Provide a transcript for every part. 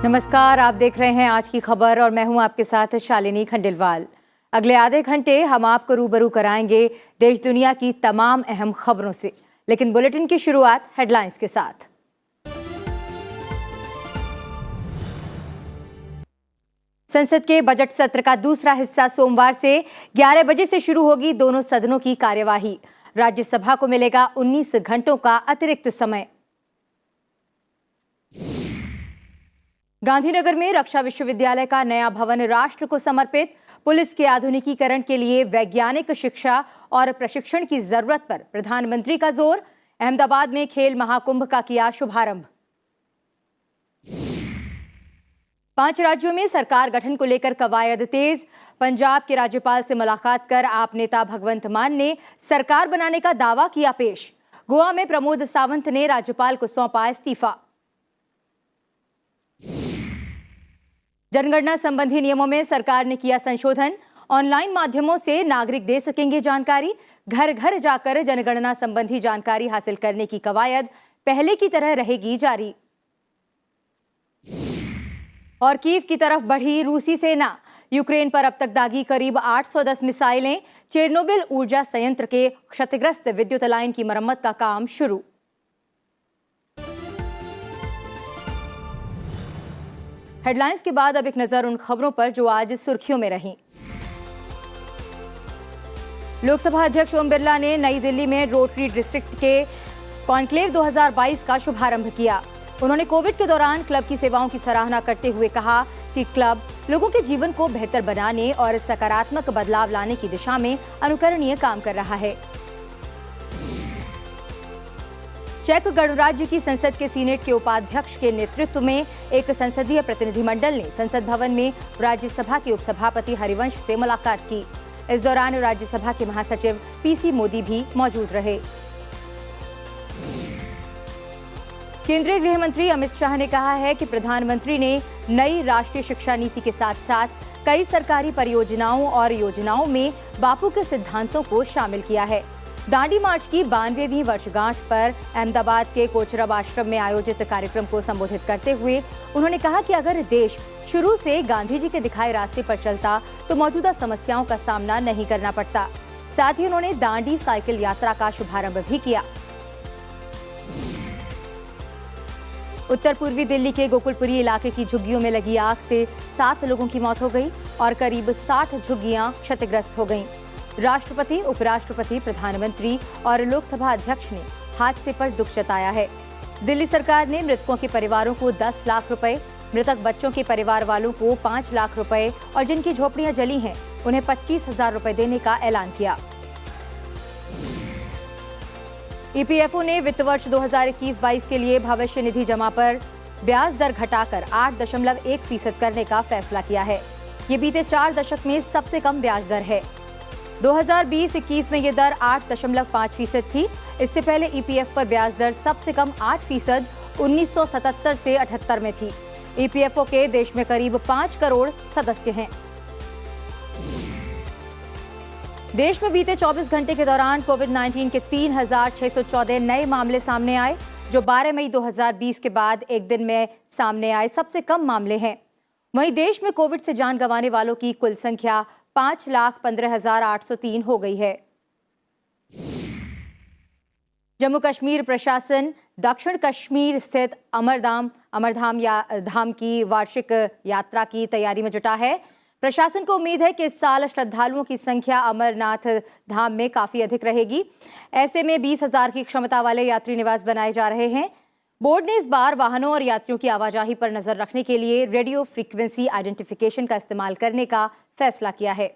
नमस्कार, आप देख रहे हैं आज की खबर और मैं हूं आपके साथ शालिनी खंडेलवाल। अगले आधे घंटे हम आपको रूबरू कराएंगे देश दुनिया की तमाम अहम खबरों से, लेकिन बुलेटिन की शुरुआत हेडलाइंस के साथ। संसद के बजट सत्र का दूसरा हिस्सा सोमवार से 11 बजे से शुरू होगी दोनों सदनों की कार्यवाही। राज्यसभा को मिलेगा 19 घंटों का अतिरिक्त समय। गांधीनगर में रक्षा विश्वविद्यालय का नया भवन राष्ट्र को समर्पित। पुलिस के आधुनिकीकरण के लिए वैज्ञानिक शिक्षा और प्रशिक्षण की जरूरत पर प्रधानमंत्री का जोर। अहमदाबाद में खेल महाकुंभ का किया शुभारंभ। 5 राज्यों में सरकार गठन को लेकर कवायद तेज। पंजाब के राज्यपाल से मुलाकात कर आप नेता भगवंत मान ने सरकार बनाने का दावा किया पेश। गोवा में प्रमोद सावंत ने राज्यपाल को सौंपा इस्तीफा। जनगणना संबंधी नियमों में सरकार ने किया संशोधन। ऑनलाइन माध्यमों से नागरिक दे सकेंगे जानकारी। घर घर जाकर जनगणना संबंधी जानकारी हासिल करने की कवायद पहले की तरह रहेगी जारी। और कीव की तरफ बढ़ी रूसी सेना। यूक्रेन पर अब तक दागी करीब 810 मिसाइलें। चेरनोबिल ऊर्जा संयंत्र के क्षतिग्रस्त विद्युत लाइन की मरम्मत का काम शुरू। हेडलाइंस के बाद अब एक नजर उन खबरों पर जो आज सुर्खियों में रहीं। लोकसभा अध्यक्ष ओम बिरला ने नई दिल्ली में रोटरी डिस्ट्रिक्ट के कॉन्क्लेव 2022 का शुभारंभ किया। उन्होंने कोविड के दौरान क्लब की सेवाओं की सराहना करते हुए कहा कि क्लब लोगों के जीवन को बेहतर बनाने और सकारात्मक बदलाव लाने की दिशा में अनुकरणीय काम कर रहा है। चेक गणराज्य की संसद के सीनेट के उपाध्यक्ष के नेतृत्व में एक संसदीय प्रतिनिधिमंडल ने संसद भवन में राज्यसभा के उपसभापति हरिवंश से मुलाकात की। इस दौरान राज्यसभा के महासचिव पीसी मोदी भी मौजूद रहे। केंद्रीय गृह मंत्री अमित शाह ने कहा है कि प्रधानमंत्री ने नई राष्ट्रीय शिक्षा नीति के साथ साथ कई सरकारी परियोजनाओं और योजनाओं में बापू के सिद्धांतों को शामिल किया है। दांडी मार्च की 92वीं वर्षगांठ पर अहमदाबाद के कोचरब आश्रम में आयोजित कार्यक्रम को संबोधित करते हुए उन्होंने कहा कि अगर देश शुरू से गांधी जी के दिखाए रास्ते पर चलता तो मौजूदा समस्याओं का सामना नहीं करना पड़ता। साथ ही उन्होंने दांडी साइकिल यात्रा का शुभारंभ भी किया। उत्तर पूर्वी दिल्ली के गोकुलपुरी इलाके की झुग्गियों में लगी आग से 7 लोगों की मौत हो गई और करीब 60 झुग्गियां क्षतिग्रस्त हो गईं। राष्ट्रपति, उपराष्ट्रपति, प्रधानमंत्री और लोकसभा अध्यक्ष ने हादसे पर दुख जताया है। दिल्ली सरकार ने मृतकों के परिवारों को 10 लाख रुपए, मृतक बच्चों के परिवार वालों को 5 लाख रुपए और जिनकी झोपड़ियां जली हैं उन्हें 25,000 रुपए देने का ऐलान किया। ईपीएफओ ने वित्त वर्ष 2021-22 के लिए भविष्य निधि जमा पर ब्याज दर घटाकर 8.1% करने का फैसला किया है। ये बीते 4 दशक में सबसे कम ब्याज दर है। 2020-21 में ये दर 8.5% थी। इससे पहले ईपीएफ पर ब्याज दर सबसे कम 8% 1977 से 78 में थी। ईपीएफओ के देश में करीब 5 करोड़ सदस्य हैं। देश में बीते 24 घंटे के दौरान कोविड-19 के 3,614 नए मामले सामने आए, जो 12 मई 2020 के बाद एक दिन में सामने आए सबसे कम मामले हैं। वहीं देश में कोविड से जान गंवाने वालों की कुल संख्या 5,15,803 हो गई है। जम्मू कश्मीर प्रशासन दक्षिण कश्मीर स्थित अमरधाम की वार्षिक यात्रा की तैयारी में जुटा है। प्रशासन को उम्मीद है कि इस साल श्रद्धालुओं की संख्या अमरनाथ धाम में काफी अधिक रहेगी। ऐसे में 20,000 की क्षमता वाले यात्री निवास बनाए जा रहे हैं। बोर्ड ने इस बार वाहनों और यात्रियों की आवाजाही पर नजर रखने के लिए रेडियो फ्रीक्वेंसी आइडेंटिफिकेशन का इस्तेमाल करने का फैसला किया है।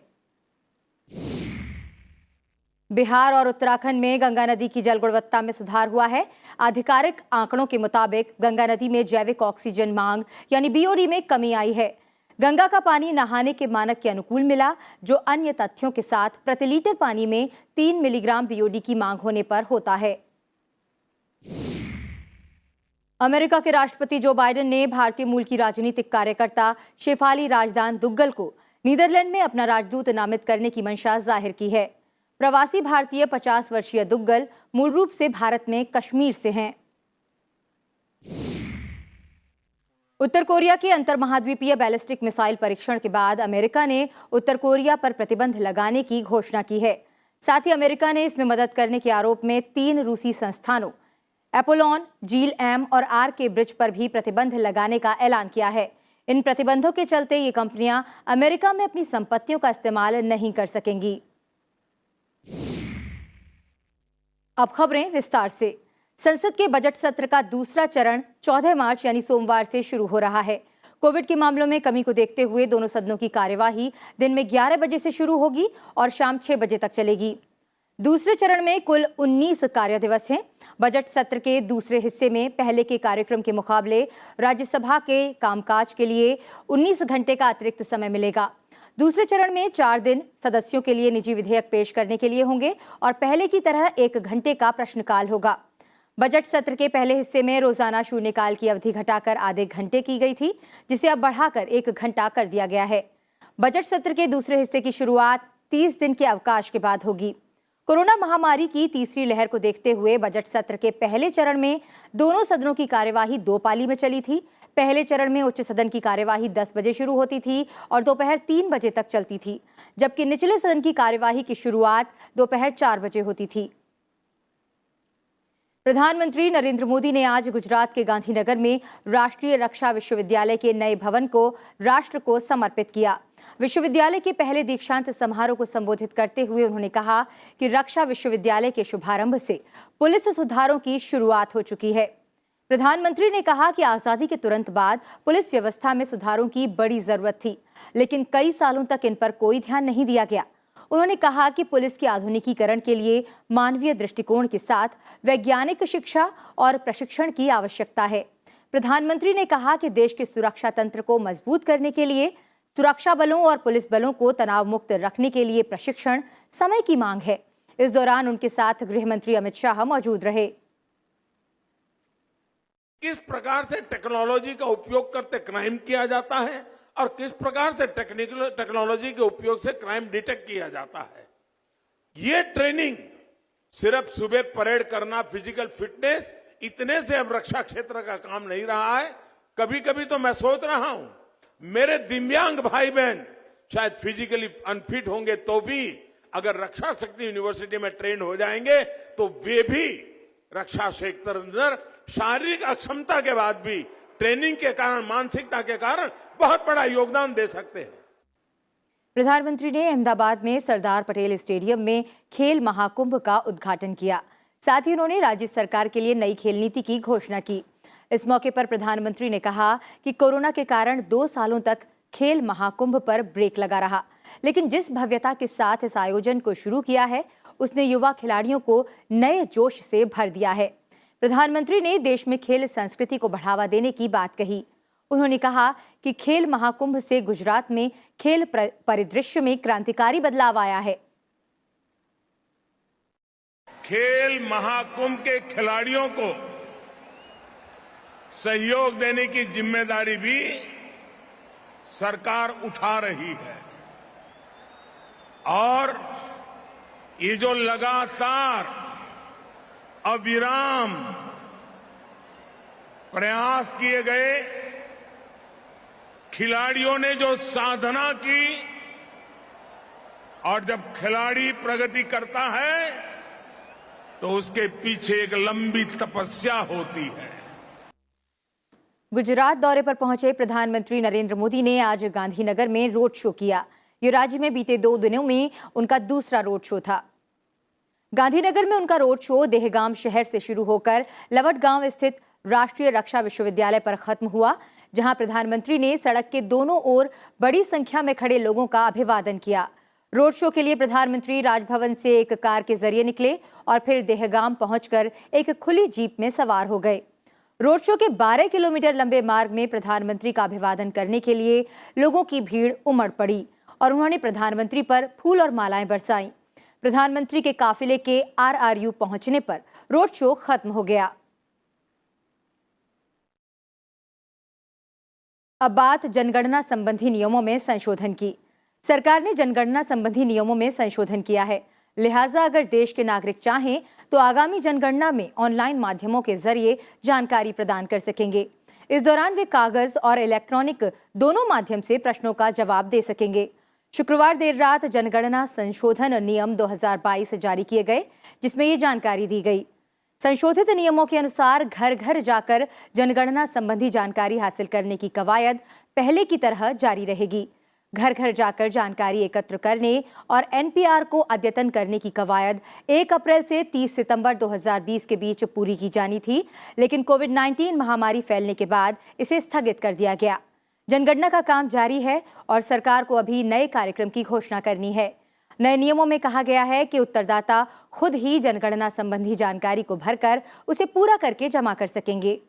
बिहार और उत्तराखंड में गंगा नदी की जल गुणवत्ता में सुधार हुआ है। आधिकारिक आंकड़ों के मुताबिक गंगा नदी में जैविक ऑक्सीजन मांग यानी बीओडी में कमी आई है। गंगा का पानी नहाने के मानक के अनुकूल मिला, जो अन्य तथ्यों के साथ प्रति लीटर पानी में 3 मिलीग्राम बीओडी की मांग होने पर होता है। अमेरिका के राष्ट्रपति जो बाइडेन ने भारतीय मूल की राजनीतिक कार्यकर्ता शेफाली राजदान दुग्गल को नीदरलैंड में अपना राजदूत नामित करने की मंशा जाहिर की है। प्रवासी भारतीय 50 वर्षीय दुग्गल मूल रूप से भारत में कश्मीर से हैं। उत्तर कोरिया के अंतर्महाद्वीपीय बैलिस्टिक मिसाइल परीक्षण के बाद अमेरिका ने उत्तर कोरिया पर प्रतिबंध लगाने की घोषणा की है। साथ ही अमेरिका ने इसमें मदद करने के आरोप में 3 रूसी संस्थानों एपोलॉन, जील-एम और आर के ब्रिज पर भी प्रतिबंध लगाने का ऐलान किया है। इन प्रतिबंधों के चलते ये कंपनियां अमेरिका में अपनी संपत्तियों का इस्तेमाल नहीं कर सकेंगी। अब खबरें विस्तार से। संसद के बजट सत्र का दूसरा चरण 14 मार्च यानी सोमवार से शुरू हो रहा है। कोविड के मामलों में कमी को देखते हुए दोनों सदनों की कार्यवाही दिन में 11 बजे से शुरू होगी और शाम 6 बजे तक चलेगी। दूसरे चरण में कुल 19 कार्य दिवस हैं। बजट सत्र के दूसरे हिस्से में पहले के कार्यक्रम के मुकाबले राज्यसभा के कामकाज के लिए 19 घंटे का अतिरिक्त समय मिलेगा। दूसरे चरण में 4 दिन सदस्यों के लिए निजी विधेयक पेश करने के लिए होंगे और पहले की तरह 1 घंटे का प्रश्नकाल होगा। बजट सत्र के पहले हिस्से में रोजाना शून्यकाल की अवधि घटाकर आधे घंटे की गई थी, जिसे अब बढ़ाकर 1 घंटा कर दिया गया है। बजट सत्र के दूसरे हिस्से की शुरुआत 30 दिन के अवकाश के बाद होगी। कोरोना महामारी की तीसरी लहर को देखते हुए बजट सत्र के पहले चरण में दोनों सदनों की कार्यवाही 2 पाली में चली थी। पहले चरण में उच्च सदन की कार्यवाही 10 बजे शुरू होती थी और दोपहर 3 बजे तक चलती थी, जबकि निचले सदन की कार्यवाही की शुरुआत दोपहर 4 बजे होती थी। प्रधानमंत्री नरेंद्र मोदी ने आज गुजरात के गांधीनगर में राष्ट्रीय रक्षा विश्वविद्यालय के नए भवन को राष्ट्र को समर्पित किया। विश्वविद्यालय के पहले दीक्षांत समारोह को संबोधित करते हुए उन्होंने कहा कि रक्षा विश्वविद्यालय के शुभारंभ से पुलिस सुधारों की शुरुआत हो चुकी है। प्रधानमंत्री ने कहा कि आजादी के तुरंत बाद पुलिस व्यवस्था में सुधारों की बड़ी जरूरत थी, लेकिन कई सालों तक इन पर कोई ध्यान नहीं दिया गया। उन्होंने कहा कि पुलिस के आधुनिकीकरण के लिए मानवीय दृष्टिकोण के साथ वैज्ञानिक शिक्षा और प्रशिक्षण की आवश्यकता है। प्रधानमंत्री ने कहा कि देश के सुरक्षा तंत्र को मजबूत करने के लिए सुरक्षा बलों और पुलिस बलों को तनाव मुक्त रखने के लिए प्रशिक्षण समय की मांग है। इस दौरान उनके साथ गृह मंत्री अमित शाह मौजूद रहे। किस प्रकार से टेक्नोलॉजी का उपयोग करते क्राइम किया जाता है और किस प्रकार से टेक्नोलॉजी के उपयोग से क्राइम डिटेक्ट किया जाता है, ये ट्रेनिंग सिर्फ सुबह परेड करना, फिजिकल फिटनेस, इतने से अब रक्षा क्षेत्र का काम नहीं रहा है। कभी कभी तो मैं सोच रहा हूं मेरे दिव्यांग भाई बहन शायद फिजिकली अनफिट होंगे तो भी अगर रक्षा शक्ति यूनिवर्सिटी में ट्रेन हो जाएंगे तो वे भी रक्षा क्षेत्र अंदर शारीरिक अक्षमता के बाद भी ट्रेनिंग के कारण, मानसिकता के कारण बहुत बड़ा योगदान दे सकते हैं। प्रधानमंत्री ने अहमदाबाद में सरदार पटेल स्टेडियम में खेल महाकुंभ का उद्घाटन किया। साथ ही उन्होंने राज्य सरकार के लिए नई खेल नीति की घोषणा की। इस मौके पर प्रधानमंत्री ने कहा कि कोरोना के कारण 2 सालों तक खेल महाकुंभ पर ब्रेक लगा रहा, लेकिन जिस भव्यता के साथ इस आयोजन को शुरू किया है उसने युवा खिलाड़ियों को नए जोश से भर दिया है। प्रधानमंत्री ने देश में खेल संस्कृति को बढ़ावा देने की बात कही। उन्होंने कहा कि खेल महाकुंभ से गुजरात में खेल परिदृश्य में क्रांतिकारी बदलाव आया है। खेल महाकुंभ के खिलाड़ियों को सहयोग देने की जिम्मेदारी भी सरकार उठा रही है और ये जो लगातार अविराम प्रयास किए गए, खिलाड़ियों ने जो साधना की और जब खिलाड़ी प्रगति करता है तो उसके पीछे एक लंबी तपस्या होती है। गुजरात दौरे पर पहुंचे प्रधानमंत्री नरेंद्र मोदी ने आज गांधीनगर में रोड शो किया। ये राज्य में बीते 2 दिनों में उनका दूसरा रोड शो था। गांधीनगर में उनका रोड शो देहगाम शहर से शुरू होकर लवट गांव स्थित राष्ट्रीय रक्षा विश्वविद्यालय पर खत्म हुआ, जहां प्रधानमंत्री ने सड़क के दोनों ओर बड़ी संख्या में खड़े लोगों का अभिवादन किया। रोड शो के लिए प्रधानमंत्री राजभवन से एक कार के जरिए निकले और फिर देहगाम पहुंचकर एक खुली जीप में सवार हो गए। रोड शो के 12 किलोमीटर लंबे मार्ग में प्रधानमंत्री का अभिवादन करने के लिए लोगों की भीड़ उमड़ पड़ी और उन्होंने प्रधानमंत्री पर फूल और मालाएं बरसाईं। प्रधानमंत्री के काफिले के RRU पहुंचने पर रोड शो खत्म हो गया। अब बात जनगणना संबंधी नियमों में संशोधन की। सरकार ने जनगणना संबंधी नियमों में संशोधन किया है। लिहाजा अगर देश के नागरिक चाहें तो आगामी जनगणना में ऑनलाइन माध्यमों के जरिए जानकारी प्रदान कर सकेंगे। इस दौरान वे कागज और इलेक्ट्रॉनिक दोनों माध्यम से प्रश्नों का जवाब दे सकेंगे। शुक्रवार देर रात जनगणना संशोधन नियम 2022 जारी किए गए, जिसमें ये जानकारी दी गई। संशोधित नियमों के अनुसार घर घर जाकर जनगणना संबंधी जानकारी हासिल करने की कवायद पहले की तरह जारी रहेगी। घर घर जाकर जानकारी एकत्र करने और एनपीआर को अद्यतन करने की कवायद 1 अप्रैल से 30 सितंबर 2020 के बीच पूरी की जानी थी, लेकिन कोविड-19 महामारी फैलने के बाद इसे स्थगित कर दिया गया। जनगणना का काम जारी है और सरकार को अभी नए कार्यक्रम की घोषणा करनी है। नए नियमों में कहा गया है कि उत्तरदाता खुद ही जनगणना संबंधी जानकारी को भरकर उसे पूरा करके जमा कर सकेंगे।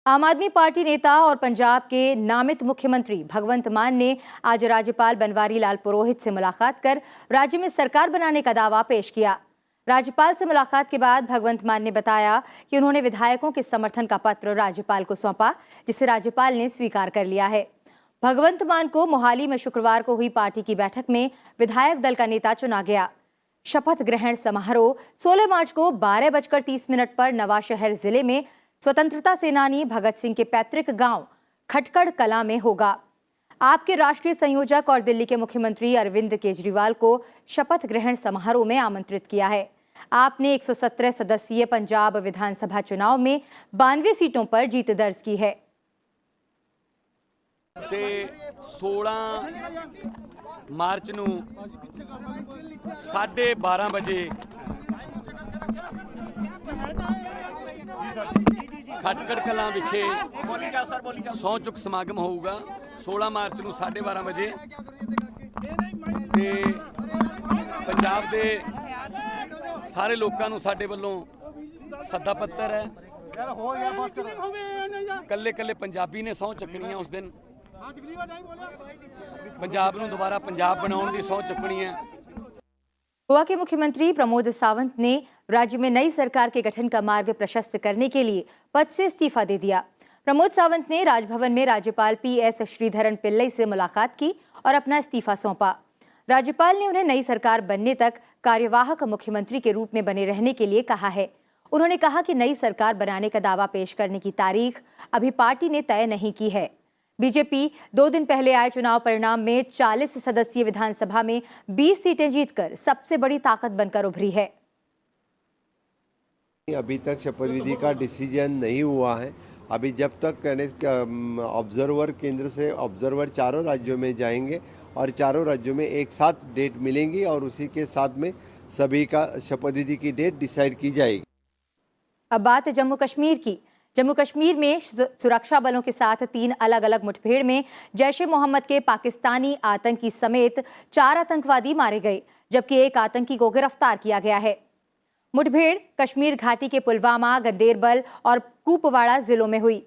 आम आदमी पार्टी नेता और पंजाब के नामित मुख्यमंत्री भगवंत मान ने आज राज्यपाल बनवारी लाल पुरोहित से मुलाकात कर राज्य में सरकार बनाने का दावा पेश किया। राज्यपाल से मुलाकात के बाद भगवंत मान ने बताया कि उन्होंने विधायकों के समर्थन का पत्र राज्यपाल को सौंपा, जिसे राज्यपाल ने स्वीकार कर लिया है। भगवंत मान को मोहाली में शुक्रवार को हुई पार्टी की बैठक में विधायक दल का नेता चुना गया। शपथ ग्रहण समारोह 16 मार्च को 12:30 पर नवाशहर जिले में स्वतंत्रता सेनानी भगत सिंह के पैतृक गांव खटकड़ कला में होगा। आपके राष्ट्रीय संयोजक और दिल्ली के मुख्यमंत्री अरविंद केजरीवाल को शपथ ग्रहण समारोह में आमंत्रित किया है। आपने 117 सदस्यीय पंजाब विधानसभा चुनाव में 92 सीटों पर जीत दर्ज की है। 16 मार्च ਨੂੰ 12:30 ਵਜੇ ਖਟਕੜ ਕਲਾਂ ਵਿਖੇ ਸਹੁੰ ਚੁੱਕ ਸਮਾਗਮ ਹੋਊਗਾ। 16 ਮਾਰਚ ਨੂੰ 12:30 ਵਜੇ ਤੇ ਪੰਜਾਬ ਦੇ ਸਾਰੇ ਲੋਕਾਂ ਨੂੰ ਸਾਡੇ ਵੱਲੋਂ ਸੱਦਾ ਪੱਤਰ ਹੈ। ਕੱਲੇ ਕੱਲੇ ਪੰਜਾਬੀ ਨੇ ਸਹੁੰ ਚੱਕਣੀ ਹੈ। ਉਸ ਦਿਨ पंजाब ਨੂੰ दोबारा पंजाब बनाने की सौं चुकनी है। गोवा के मुख्यमंत्री प्रमोद सावंत ने राज्य में नई सरकार के गठन का मार्ग प्रशस्त करने के लिए पद से इस्तीफा दे दिया। प्रमोद सावंत ने राजभवन में राज्यपाल PS श्रीधरन पिल्लई से मुलाकात की और अपना इस्तीफा सौंपा। राज्यपाल ने उन्हें नई सरकार बनने तक कार्यवाहक मुख्यमंत्री के रूप में बने रहने के लिए कहा है। उन्होंने कहा कि नई सरकार बनाने का दावा पेश करने की तारीख अभी पार्टी ने तय नहीं की है। बीजेपी 2 दिन पहले आए चुनाव परिणाम में 40 सदस्यीय विधानसभा में 20 सीटें जीतकर सबसे बड़ी ताकत बनकर उभरी है। अभी तक शपथ विधि का डिसीजन नहीं हुआ है। अभी जब तक ऑब्जर्वर केंद्र से ऑब्जर्वर चारों राज्यों में जाएंगे और चारों राज्यों में एक साथ डेट मिलेंगी और उसी के साथ में सभी का शपथ विधि की डेट डिसाइड की जाएगी। अब बात जम्मू कश्मीर की। जम्मू कश्मीर में सुरक्षा बलों के साथ 3 अलग अलग मुठभेड़ में जैश-ए-मोहम्मद के पाकिस्तानी आतंकी समेत 4 आतंकवादी मारे गए, जबकि 1 आतंकी को गिरफ्तार किया गया है। मुठभेड़ कश्मीर घाटी के पुलवामा, गंदेरबल और कुपवाड़ा जिलों में हुई।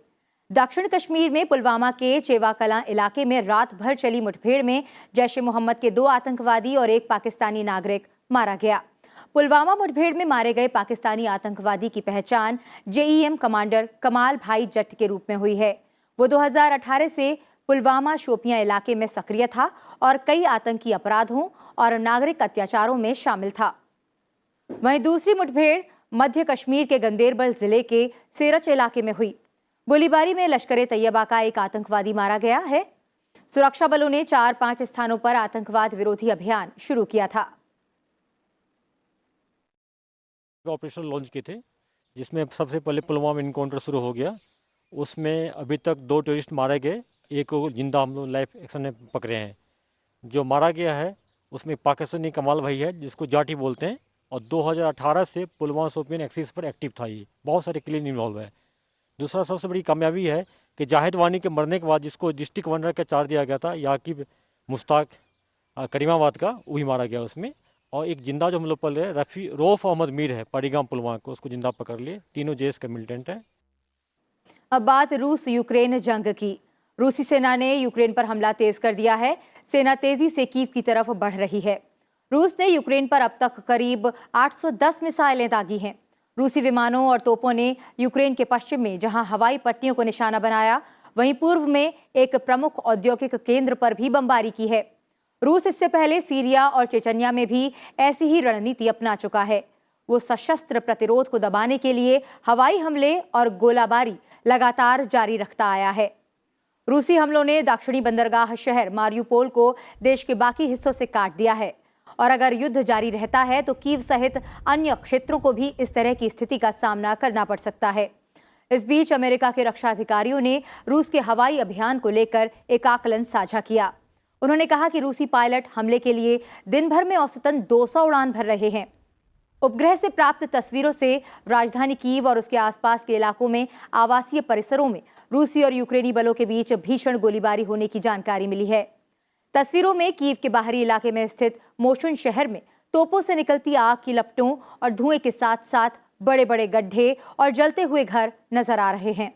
दक्षिण कश्मीर में पुलवामा के चेवाकलां इलाके में रात भर चली मुठभेड़ में जैश-ए-मोहम्मद के 2 आतंकवादी और 1 पाकिस्तानी नागरिक मारा गया। पुलवामा मुठभेड़ में मारे गए पाकिस्तानी आतंकवादी की पहचान JEM कमांडर कमाल भाई जट के रूप में हुई है। वो 2018 से पुलवामा शोपियां इलाके में सक्रिय था और कई आतंकी अपराधों और नागरिक अत्याचारों में शामिल था। वहीं दूसरी मुठभेड़ मध्य कश्मीर के गंदेरबल जिले के सेरच इलाके में हुई। गोलीबारी में लश्कर-ए-तैयबा का 1 आतंकवादी मारा गया है। सुरक्षा बलों ने 4-5 स्थानों पर आतंकवाद विरोधी अभियान शुरू किया था। ऑपरेशन लॉन्च किए थे, जिसमें सबसे पहले पुलवामा इनकाउंटर शुरू हो गया। उसमें अभी तक 2 टेररिस्ट मारे गए, एक को जिंदा हम लोग लाइव एक्शन में पकड़े हैं। जो मारा गया है उसमें पाकिस्तानी कमाल भाई है, जिसको जाटी बोलते हैं, और 2018 से पुलवामा शोपियान एक्सिस पर एक्टिव था। ये बहुत सारे क्लीन इन्वॉल्व है। दूसरा सबसे बड़ी कामयाबी है कि जाहिद वानी के मरने के बाद जिसको डिस्ट्रिक्ट कमांडर का चार्ज दिया गया था, याकिब मुश्ताक करीमाबाद का, वही मारा गया उसमें। और एक जिंदा जो हम लोग पल रहे रऊफ अहमद मीर है पड़ीगाम पुलवामा को, उसको जिंदा पकड़ लिए। तीनों जेएस का मिलिटेंट है। अब बात रूस यूक्रेन जंग की। रूसी सेना ने यूक्रेन पर हमला तेज कर दिया है। सेना तेजी से कीव की तरफ बढ़ रही है। रूस ने यूक्रेन पर अब तक करीब 810 मिसाइलें दागी हैं। रूसी विमानों और तोपों ने यूक्रेन के पश्चिम में जहां हवाई पट्टियों को निशाना बनाया, वहीं पूर्व में एक प्रमुख औद्योगिक केंद्र पर भी बमबारी की है। रूस इससे पहले सीरिया और चेचन्या में भी ऐसी ही रणनीति अपना चुका है। वो सशस्त्र प्रतिरोध को दबाने के लिए हवाई हमले और गोलाबारी लगातार जारी रखता आया है। रूसी हमलों ने दक्षिणी बंदरगाह शहर मारियुपोल को देश के बाकी हिस्सों से काट दिया है और अगर युद्ध जारी रहता है तो कीव सहित अन्य क्षेत्रों को भी इस तरह की स्थिति का सामना करना पड़ सकता है। इस बीच अमेरिका के रक्षा अधिकारियों ने रूस के हवाई अभियान को लेकर एक आकलन साझा किया। उन्होंने कहा कि रूसी पायलट हमले के लिए दिन भर में औसतन 200 उड़ान भर रहे हैं। उपग्रह से प्राप्त तस्वीरों से राजधानी कीव और उसके आसपास के इलाकों में आवासीय परिसरों में रूसी और यूक्रेनी बलों के बीच भीषण गोलीबारी होने की जानकारी मिली है। तस्वीरों में कीव के बाहरी इलाके में स्थित मोशुन शहर में तोपों से निकलती आग की लपटों और धुएं के साथ साथ बड़े बड़े गड्ढे और जलते हुए घर नजर आ रहे हैं।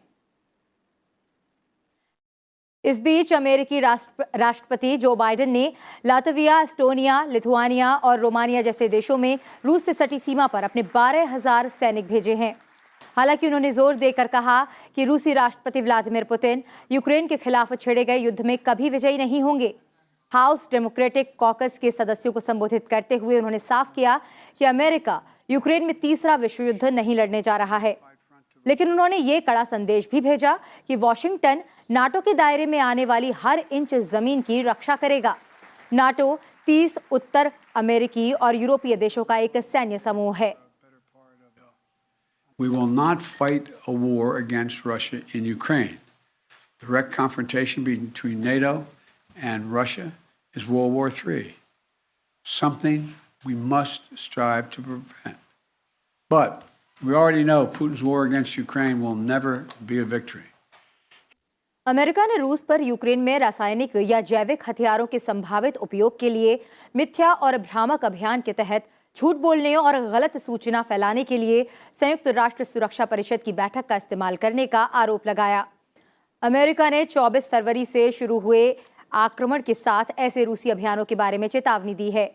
इस बीच अमेरिकी राष्ट्रपति जो बाइडेन ने लातविया, एस्टोनिया, लिथुआनिया और रोमानिया जैसे देशों में रूस से सटी सीमा पर अपने 12,000 सैनिक भेजे हैं। हालांकि उन्होंने जोर देकर कहा कि रूसी राष्ट्रपति व्लादिमीर पुतिन यूक्रेन के खिलाफ छेड़े गए युद्ध में कभी विजयी नहीं होंगे। हाउस डेमोक्रेटिक कॉकस के सदस्यों को संबोधित करते हुए उन्होंने साफ किया कि अमेरिका यूक्रेन में तीसरा विश्व युद्ध नहीं लड़ने जा रहा है, लेकिन उन्होंने ये कड़ा संदेश भी भेजा कि वॉशिंगटन नाटो के दायरे में आने वाली हर इंच जमीन की रक्षा करेगा। नाटो 30 उत्तर अमेरिकी और यूरोपीय देशों का एक सैन्य समूह है। We will not fight a war against Russia in Ukraine. Direct confrontation between NATO and Russia is World War III, something we must strive to prevent. But we already know Putin's war against Ukraine will never be a victory. America ने रूस पर Ukraine में रासायनिक या जैविक हथियारों के संभावित उपयोग के लिए मिथ्या और भ्रामक अभियान के तहत झूठ बोलने और गलत सूचना फैलाने के लिए संयुक्त राष्ट्र सुरक्षा परिषद की बैठक का इस्तेमाल करने का आरोप लगाया। अमेरिका ने 24 फरवरी से शुरू हुए आक्रमण के साथ ऐसे रूसी अभियानों के बारे में चेतावनी दी है।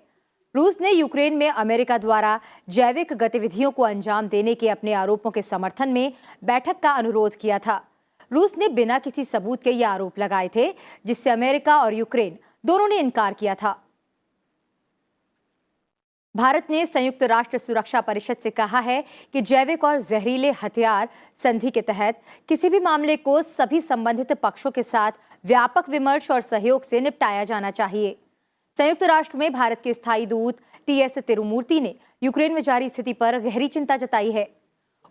रूस ने यूक्रेन में अमेरिका द्वारा जैविक गतिविधियों को अंजाम देने के अपने आरोपों के समर्थन में बैठक का अनुरोध किया था। रूस ने बिना किसी सबूत के ये आरोप लगाए थे, जिससे अमेरिका और यूक्रेन दोनों ने इनकार किया था। भारत ने संयुक्त राष्ट्र सुरक्षा परिषद से कहा है कि जैविक और जहरीले हथियार संधि के तहत किसी भी मामले को सभी संबंधित पक्षों के साथ व्यापक विमर्श और सहयोग से निपटाया जाना चाहिए। संयुक्त राष्ट्र में भारत के स्थायी दूत टीएस तिरुमूर्ति ने यूक्रेन में जारी स्थिति पर गहरी चिंता जताई है।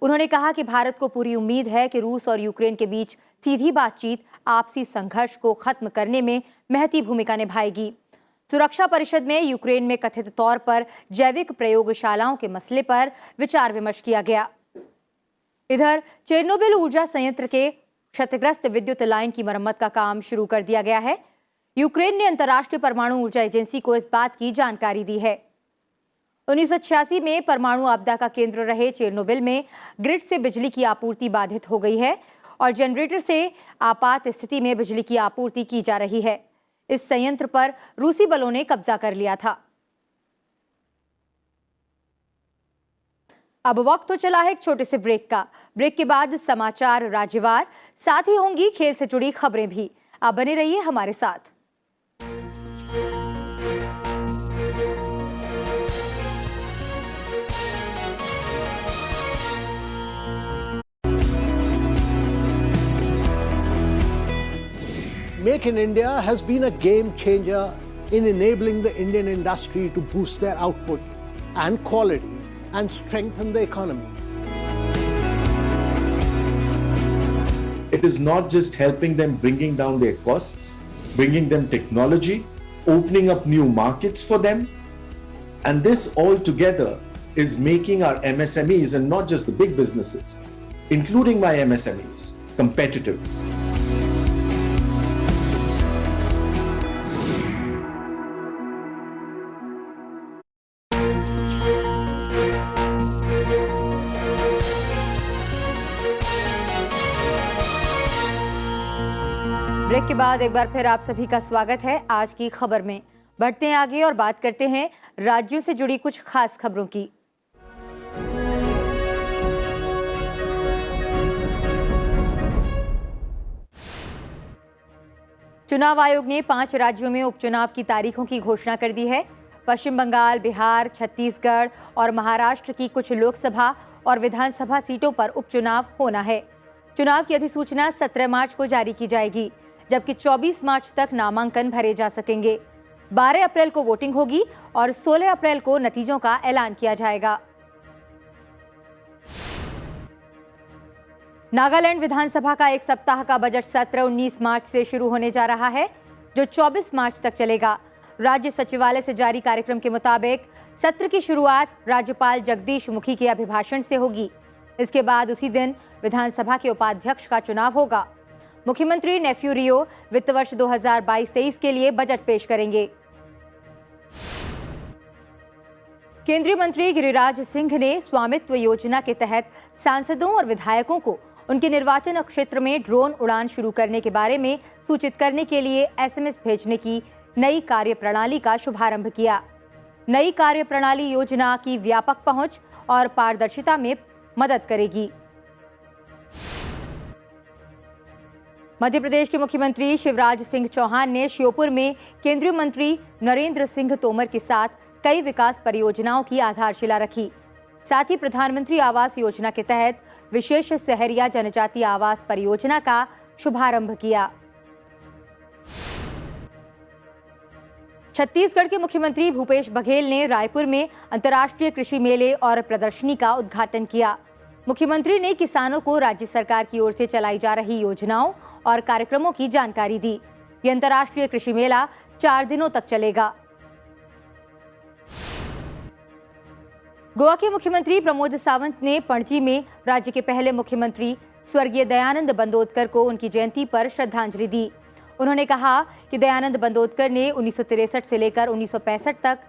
उन्होंने कहा कि भारत को पूरी उम्मीद है कि रूस और यूक्रेन के बीच सीधी बातचीत आपसी संघर्ष को खत्म करने में महती भूमिका निभाएगी। सुरक्षा परिषद में यूक्रेन में कथित तौर पर जैविक प्रयोगशालाओं के मसले पर विचार विमर्श किया गया। इधर चेरनोबिल ऊर्जा संयंत्र के क्षतिग्रस्त विद्युत लाइन की मरम्मत का काम शुरू कर दिया गया है। यूक्रेन ने अंतर्राष्ट्रीय परमाणु ऊर्जा एजेंसी को इस बात की जानकारी दी है। 1986 में परमाणु आपदा का केंद्र रहे चेरनोबिल में ग्रिड से बिजली की आपूर्ति बाधित हो गई है और जनरेटर से आपात स्थिति में बिजली की आपूर्ति की जा रही है। इस संयंत्र पर रूसी बलों ने कब्जा कर लिया था। अब वक्त तो चला है एक छोटे से ब्रेक का। ब्रेक के बाद समाचार राज्यवार, साथ ही होंगी खेल से जुड़ी खबरें भी। आप बने रहिए हमारे साथ। Make in India has been a game changer in enabling the Indian industry to boost their output and quality and strengthen the economy. It is not just helping them bringing down their costs, bringing them technology, opening up new markets for them. And this all together is making our MSMEs, and not just the big businesses, including my MSMEs, competitive. Break के बाद एक बार फिर आप सभी का स्वागत है आज की खबर में। बढ़ते हैं आगे और बात करते हैं राज्यों से जुड़ी कुछ खास खबरों की। चुनाव आयोग ने 5 राज्यों में उपचुनाव की तारीखों की घोषणा कर दी है। पश्चिम बंगाल, बिहार, छत्तीसगढ़ और महाराष्ट्र की कुछ लोकसभा और विधानसभा सीटों पर उपचुनाव होना है। चुनाव की अधिसूचना 17 मार्च को जारी की जाएगी, जबकि 24 मार्च तक नामांकन भरे जा सकेंगे। 12 अप्रैल को वोटिंग होगी और 16 अप्रैल को नतीजों का ऐलान किया जाएगा। नागालैंड विधानसभा का एक सप्ताह का बजट सत्र 19 मार्च से शुरू होने जा रहा है, जो 24 मार्च तक चलेगा। राज्य सचिवालय से जारी कार्यक्रम के मुताबिक सत्र की शुरुआत राज्यपाल जगदीश मुखी के अभिभाषण से होगी। इसके बाद उसी दिन विधानसभा के उपाध्यक्ष का चुनाव होगा। मुख्यमंत्री नेफ्यू रियो वित्त वर्ष 2022-23 के लिए बजट पेश करेंगे। केंद्रीय मंत्री गिरिराज सिंह ने स्वामित्व योजना के तहत सांसदों और विधायकों को उनके निर्वाचन क्षेत्र में ड्रोन उड़ान शुरू करने के बारे में सूचित करने के लिए SMS भेजने की नई कार्यप्रणाली का शुभारंभ किया। नई कार्यप्रणाली योजना की व्यापक पहुंच और पारदर्शिता में मदद करेगी। मध्य प्रदेश के मुख्यमंत्री शिवराज सिंह चौहान ने श्योपुर में केंद्रीय मंत्री नरेंद्र सिंह तोमर के साथ कई विकास परियोजनाओं की आधारशिला रखी। साथ ही प्रधानमंत्री आवास योजना के तहत विशेष सहरिया जनजाति आवास परियोजना का शुभारंभ किया। छत्तीसगढ़ के मुख्यमंत्री भूपेश बघेल ने रायपुर में अंतर्राष्ट्रीय कृषि मेले और प्रदर्शनी का उद्घाटन किया। मुख्यमंत्री ने किसानों को राज्य सरकार की ओर से चलाई जा रही योजनाओं और कार्यक्रमों की जानकारी दी। ये अंतर्राष्ट्रीय कृषि मेला 4 दिनों तक चलेगा। गोवा के मुख्यमंत्री प्रमोद सावंत ने पणजी में राज्य के पहले मुख्यमंत्री स्वर्गीय दयानंद बंदोदकर को उनकी जयंती पर श्रद्धांजलि दी। उन्होंने कहा कि दयानंद बंदोदकर ने 1963 से लेकर 1965 तक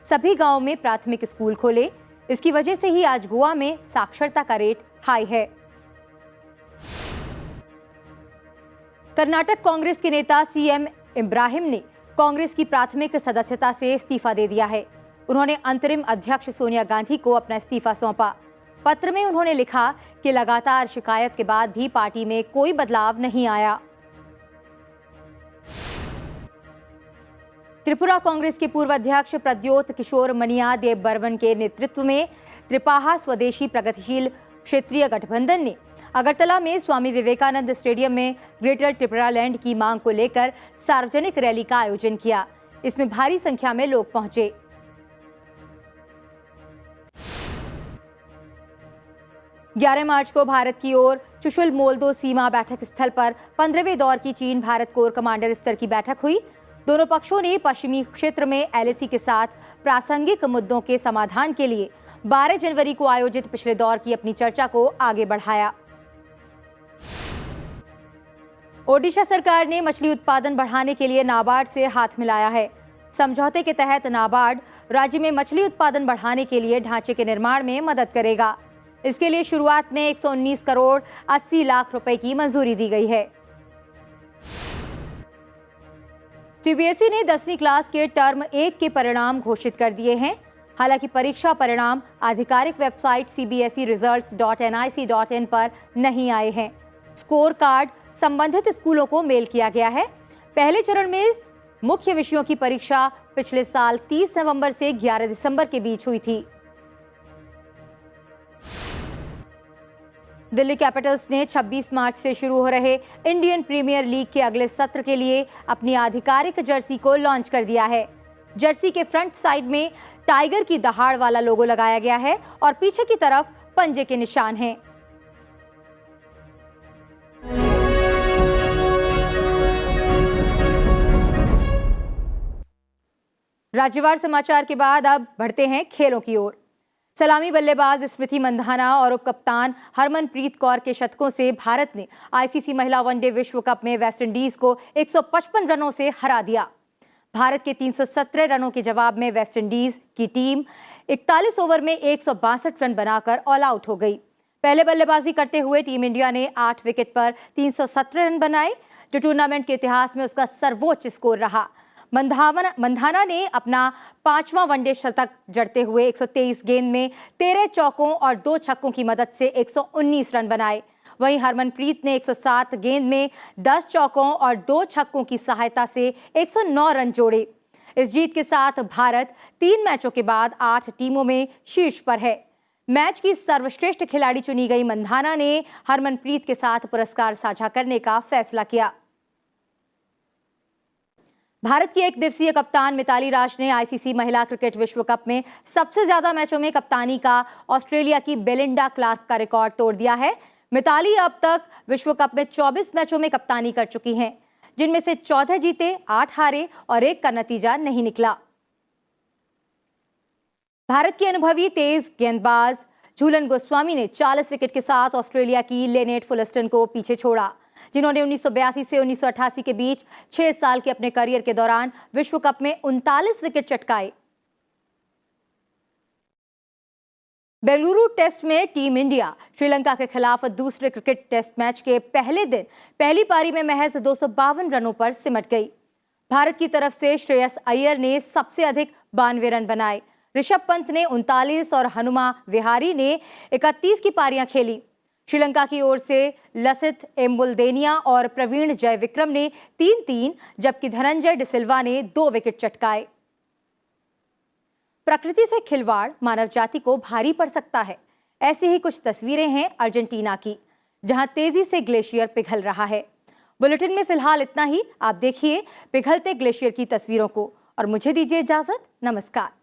सभी गांवों में प्राथमिक स्कूल खोले। इसकी वजह से ही आज गोवा में साक्षरता का रेट हाई है। कर्नाटक कांग्रेस के नेता CM इब्राहिम ने कांग्रेस की प्राथमिक सदस्यता से इस्तीफा दे दिया है। उन्होंने अंतरिम अध्यक्ष सोनिया गांधी को अपना इस्तीफा सौंपा। पत्र में उन्होंने लिखा कि लगातार शिकायत के बाद भी पार्टी में कोई बदलाव नहीं आया। त्रिपुरा कांग्रेस के पूर्व अध्यक्ष प्रद्योत किशोर मनिया देव बर्मन के नेतृत्व में त्रिपाहा स्वदेशी प्रगतिशील क्षेत्रीय गठबंधन ने अगरतला में स्वामी विवेकानंद स्टेडियम में ग्रेटर त्रिपुरा लैंड की मांग को लेकर सार्वजनिक रैली का आयोजन किया। इसमें भारी संख्या में लोग पहुंचे। ग्यारह मार्च को भारत की ओर चुशुल मोल्दो सीमा बैठक स्थल पर 15वें दौर की चीन भारत कोर कमांडर स्तर की बैठक हुई। दोनों पक्षों ने पश्चिमी क्षेत्र में LAC के साथ प्रासंगिक मुद्दों के समाधान के लिए 12 जनवरी को आयोजित पिछले दौर की अपनी चर्चा को आगे बढ़ाया। ओडिशा सरकार ने मछली उत्पादन बढ़ाने के लिए नाबार्ड से हाथ मिलाया है। समझौते के तहत नाबार्ड राज्य में मछली उत्पादन बढ़ाने के लिए ढांचे के निर्माण में मदद करेगा। इसके लिए शुरुआत में 119 करोड़ 80 लाख रुपए की मंजूरी दी गई है। CBSE ने 10वीं क्लास के टर्म 1 के परिणाम घोषित कर दिए हैं। हालांकि परीक्षा परिणाम आधिकारिक वेबसाइट cbseresults.nic.in पर नहीं आए हैं। स्कोर कार्ड संबंधित स्कूलों को मेल किया गया है। पहले चरण में मुख्य विषयों की परीक्षा पिछले साल 30 नवंबर से 11 दिसंबर के बीच हुई थी। दिल्ली कैपिटल्स ने 26 मार्च से शुरू हो रहे इंडियन प्रीमियर लीग के अगले सत्र के लिए अपनी आधिकारिक जर्सी को लॉन्च कर दिया है। जर्सी के फ्रंट साइड में टाइगर की दहाड़ वाला लोगो लगाया गया है और पीछे की तरफ पंजे के निशान हैं। राज्यवार समाचार के बाद अब बढ़ते हैं खेलों की ओर। सलामी बल्लेबाज स्मृति मंधाना और उपकप्तान हरमनप्रीत कौर के शतकों से भारत ने ICC महिला वनडे विश्व कप में वेस्टइंडीज को 155 रनों से हरा दिया। भारत के 317 रनों के जवाब में वेस्टइंडीज की टीम 41 ओवर में 162 रन बनाकर ऑल आउट हो गई। पहले बल्लेबाजी करते हुए टीम इंडिया ने 8 विकेट पर 317 रन बनाए, जो टूर्नामेंट के इतिहास में उसका सर्वोच्च स्कोर रहा। मंधाना ने अपना 5वां वनडे शतक जड़ते हुए 123 गेंद में 13 चौकों और 2 छक्कों की मदद से 119 रन बनाए। वहीं हरमनप्रीत ने 107 गेंद में 10 चौकों और 2 छक्कों की सहायता से 109 रन जोड़े। इस जीत के साथ भारत 3 मैचों के बाद 8 टीमों में शीर्ष पर है। मैच की सर्वश्रेष्ठ खिलाड़ी चुनी गई मंधाना ने हरमनप्रीत के साथ पुरस्कार साझा करने का फैसला किया। भारत की एक दिवसीय कप्तान मिताली राज ने आईसीसी महिला क्रिकेट विश्व कप में सबसे ज्यादा मैचों में कप्तानी का ऑस्ट्रेलिया की बेलिंडा क्लार्क का रिकॉर्ड तोड़ दिया है। मिताली अब तक विश्व कप में 24 मैचों में कप्तानी कर चुकी हैं, जिनमें से 14 जीते, 8 हारे और 1 का नतीजा नहीं निकला। भारत की अनुभवी तेज गेंदबाज झूलन गोस्वामी ने 40 विकेट के साथ ऑस्ट्रेलिया की लेनेट फुलस्टन को पीछे छोड़ा, जिन्होंने 1982 से 1988 के बीच 6 साल के अपने करियर के दौरान विश्व कप में 39 विकेट चटकाए। बेंगलुरु टेस्ट में टीम इंडिया श्रीलंका के खिलाफ दूसरे क्रिकेट टेस्ट मैच के पहले दिन पहली पारी में महज 252 रनों पर सिमट गई। भारत की तरफ से श्रेयस अय्यर ने सबसे अधिक 92 रन बनाए। ऋषभ पंत ने 39 और हनुमा विहारी ने 31 की पारियां खेली। श्रीलंका की ओर से लसिथ एम्बुल्देनिया और प्रवीण जयविक्रम ने 3-3, जबकि धनंजय डिसिल्वा ने 2 विकेट चटकाए। प्रकृति से खिलवाड़ मानव जाति को भारी पड़ सकता है। ऐसी ही कुछ तस्वीरें हैं अर्जेंटीना की, जहां तेजी से ग्लेशियर पिघल रहा है। बुलेटिन में फिलहाल इतना ही। आप देखिए पिघलते ग्लेशियर की तस्वीरों को और मुझे दीजिए इजाजत। नमस्कार।